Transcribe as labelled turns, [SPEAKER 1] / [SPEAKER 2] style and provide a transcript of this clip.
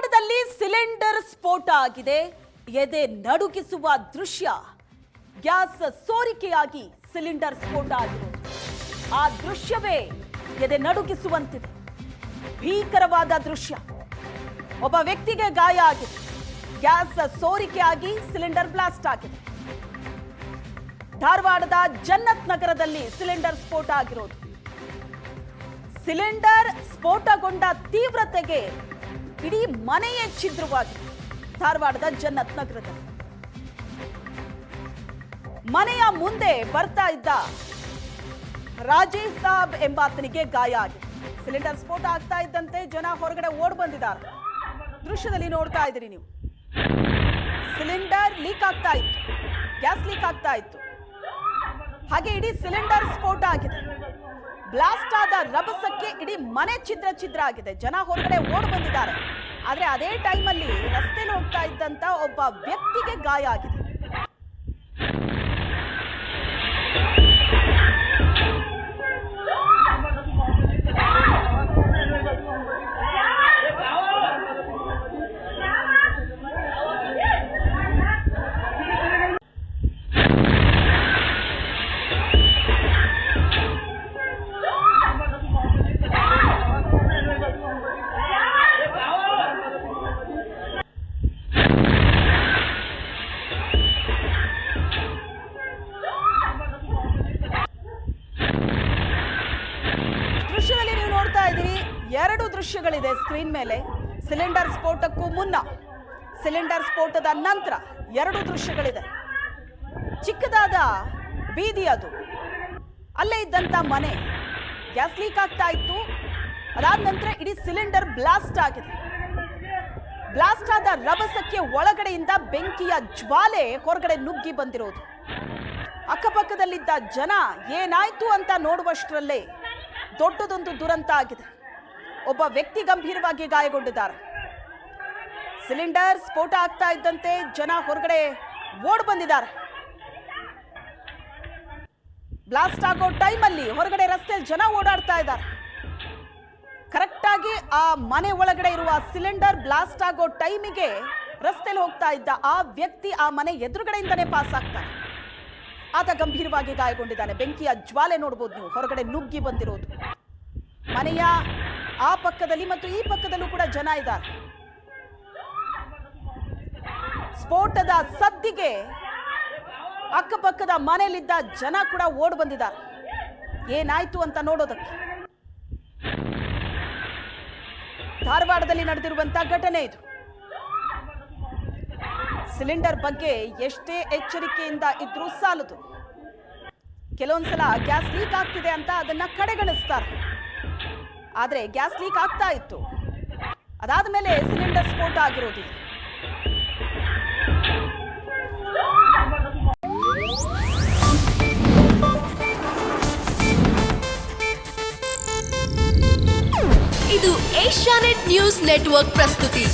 [SPEAKER 1] ಧಾರವಾಡದಲ್ಲಿ ಸಿಲಿಂಡರ್ ಸ್ಫೋಟ ಆಗಿದೆ. ಎದೆ ನಡುಗಿಸುವ ದೃಶ್ಯ. ಗ್ಯಾಸ್ ಸೋರಿಕೆಯಾಗಿ ಸಿಲಿಂಡರ್ ಸ್ಫೋಟ ಆಗಿರೋದು. ಆ ದೃಶ್ಯವೇ ಎದೆ ನಡುಗಿಸುವಂತಿದೆ. ಭೀಕರವಾದ ದೃಶ್ಯ. ಒಬ್ಬ ವ್ಯಕ್ತಿಗೆ ಗಾಯ ಆಗಿದೆ. ಗ್ಯಾಸ್ ಸೋರಿಕೆಯಾಗಿ ಸಿಲಿಂಡರ್ ಬ್ಲಾಸ್ಟ್ ಆಗಿದೆ. ಧಾರವಾಡದ ಜನ್ನತ್ ನಗರದಲ್ಲಿ ಸಿಲಿಂಡರ್ ಸ್ಫೋಟ ಆಗಿರೋದು. ಸಿಲಿಂಡರ್ ಸ್ಫೋಟಗೊಂಡ ತೀವ್ರತೆಗೆ ಇಡೀ ಮನೆಯೇ ಛಿದ್ರವಾಗಿದೆ. ಧಾರವಾಡದ ಜನ್ನತ್ ನಗರದಲ್ಲಿ ಮನೆಯ ಮುಂದೆ ಬರ್ತಾ ಇದ್ದ ರಾಜೇಶ್ ಸಾಬ್ ಎಂಬಾತನಿಗೆ ಗಾಯ ಆಗಿದೆ. ಸಿಲಿಂಡರ್ ಸ್ಫೋಟ ಆಗ್ತಾ ಇದ್ದಂತೆ ಜನ ಹೊರಗಡೆ ಓಡ್ ಬಂದಿದ್ದಾರೆ. ದೃಶ್ಯದಲ್ಲಿ ನೋಡ್ತಾ ಇದ್ದೀರಿ ನೀವು. ಸಿಲಿಂಡರ್ ಲೀಕ್ ಆಗ್ತಾ ಇತ್ತು, ಗ್ಯಾಸ್ ಲೀಕ್ ಆಗ್ತಾ ಇತ್ತು. ಹಾಗೆ ಇಡೀ ಸಿಲಿಂಡರ್ ಸ್ಫೋಟ ಆಗಿದೆ. ಬ್ಲಾಸ್ಟ್ ಆದ ರಭಸಕ್ಕೆ ಇಡೀ ಮನೆ ಛಿದ್ರ ಆಗಿದೆ. ಜನ ಹೊರಗಡೆ ಓಡ್ ಬಂದಿದ್ದಾರೆ. ಆದ್ರೆ ಅದೇ ಟೈಮಲ್ಲಿ ರಸ್ತೆಯಲ್ಲಿ ಹೋಗ್ತಾ ಇದ್ದಂತ ಒಬ್ಬ ವ್ಯಕ್ತಿಗೆ ಗಾಯ ಆಗಿದೆ. ದೃಶ್ಯದಲ್ಲಿ ನೀವು ನೋಡ್ತಾ ಇದ್ದೀರಿ, ಎರಡು ದೃಶ್ಯಗಳಿದೆ ಸ್ಕ್ರೀನ್ ಮೇಲೆ. ಸಿಲಿಂಡರ್ ಸ್ಫೋಟಕ್ಕೂ ಮುನ್ನ, ಸಿಲಿಂಡರ್ ಸ್ಫೋಟದ ನಂತರ ಎರಡು ದೃಶ್ಯಗಳಿದೆ. ಚಿಕ್ಕದಾದ ಬೀದಿ ಅದು. ಅಲ್ಲೇ ಇದ್ದಂತ ಮನೆ ಗ್ಯಾಸ್ ಲೀಕ್ ಆಗ್ತಾ ಇತ್ತು. ಅದಾದ ನಂತರ ಇಡೀ ಸಿಲಿಂಡರ್ ಬ್ಲಾಸ್ಟ್ ಆಗಿದೆ. ಬ್ಲಾಸ್ಟ್ ಆದ ರಭಸಕ್ಕೆ ಒಳಗಡೆಯಿಂದ ಬೆಂಕಿಯ ಜ್ವಾಲೆ ಹೊರಗಡೆ ನುಗ್ಗಿ ಬಂದಿರೋದು. ಅಕ್ಕಪಕ್ಕದಲ್ಲಿದ್ದ ಜನ ಏನಾಯ್ತು ಅಂತ ನೋಡುವಷ್ಟರಲ್ಲೇ ದೊಡ್ಡದೊಂದು ದುರಂತ ಆಗಿದೆ. ಒಬ್ಬ ವ್ಯಕ್ತಿ ಗಂಭೀರವಾಗಿ ಗಾಯಗೊಂಡಿದ್ದಾರೆ. ಸಿಲಿಂಡರ್ ಸ್ಫೋಟ ಆಗ್ತಾ ಇದ್ದಂತೆ ಜನ ಹೊರಗಡೆ ಓಡ್ ಬಂದಿದ್ದಾರೆ. ಬ್ಲಾಸ್ಟ್ ಆಗೋ ಟೈಮಲ್ಲಿ ಹೊರಗಡೆ ರಸ್ತೆಯಲ್ಲಿ ಜನ ಓಡಾಡ್ತಾ ಇದ್ದಾರೆ. ಕರೆಕ್ಟ್ ಆಗಿ ಆ ಮನೆ ಒಳಗಡೆ ಇರುವ ಸಿಲಿಂಡರ್ ಬ್ಲಾಸ್ಟ್ ಆಗೋ ಟೈಮಿಗೆ ರಸ್ತೆಯಲ್ಲಿ ಹೋಗ್ತಾ ಇದ್ದ ಆ ವ್ಯಕ್ತಿ ಆ ಮನೆ ಎದುರುಗಡೆಯಿಂದನೇ ಪಾಸ್ ಆಗ್ತಾನೆ. ಆತ ಗಂಭೀರವಾಗಿ ಗಾಯಗೊಂಡಿದ್ದಾನೆ. ಬೆಂಕಿಯ ಜ್ವಾಲೆ ನೋಡ್ಬೋದು ನೀವು, ಹೊರಗಡೆ ನುಗ್ಗಿ ಬಂದಿರೋದು. ಮನೆಯ ಆ ಪಕ್ಕದಲ್ಲಿ ಮತ್ತು ಈ ಪಕ್ಕದಲ್ಲೂ ಕೂಡ ಜನ ಇದ್ದಾರೆ. ಸ್ಫೋಟದ ಸದ್ದಿಗೆ ಅಕ್ಕಪಕ್ಕದ ಮನೆಯಲ್ಲಿದ್ದ ಜನ ಕೂಡ ಓಡ್ ಬಂದಿದ್ದಾರೆ ಏನಾಯ್ತು ಅಂತ ನೋಡೋದಕ್ಕೆ. ಧಾರವಾಡದಲ್ಲಿ ನಡೆದಿರುವಂತ ಘಟನೆ ಇದು. ಸಿಲಿಂಡರ್ ಬಗ್ಗೆ ಎಷ್ಟೇ ಎಚ್ಚರಿಕೆಯಿಂದ ಇದ್ರೂ ಸಾಲದು. ಕೆಲವೊಂದ್ಸಲ ಗ್ಯಾಸ್ ಲೀಕ್ ಆಗ್ತಿದೆ ಅಂತ ಅದನ್ನ ಕಡೆಗಣಿಸ್ತಾರೆ. ಆದ್ರೆ ಗ್ಯಾಸ್ ಲೀಕ್ ಆಗ್ತಾ ಇತ್ತು. ಅದಾದ ಮೇಲೆ ಸಿಲಿಂಡರ್ ಸ್ಫೋಟ ಆಗಿರೋದು.
[SPEAKER 2] ಇದು ಏಷ್ಯಾನೆಟ್ ನ್ಯೂಸ್ ನೆಟ್ವರ್ಕ್ ಪ್ರಸ್ತುತಿ.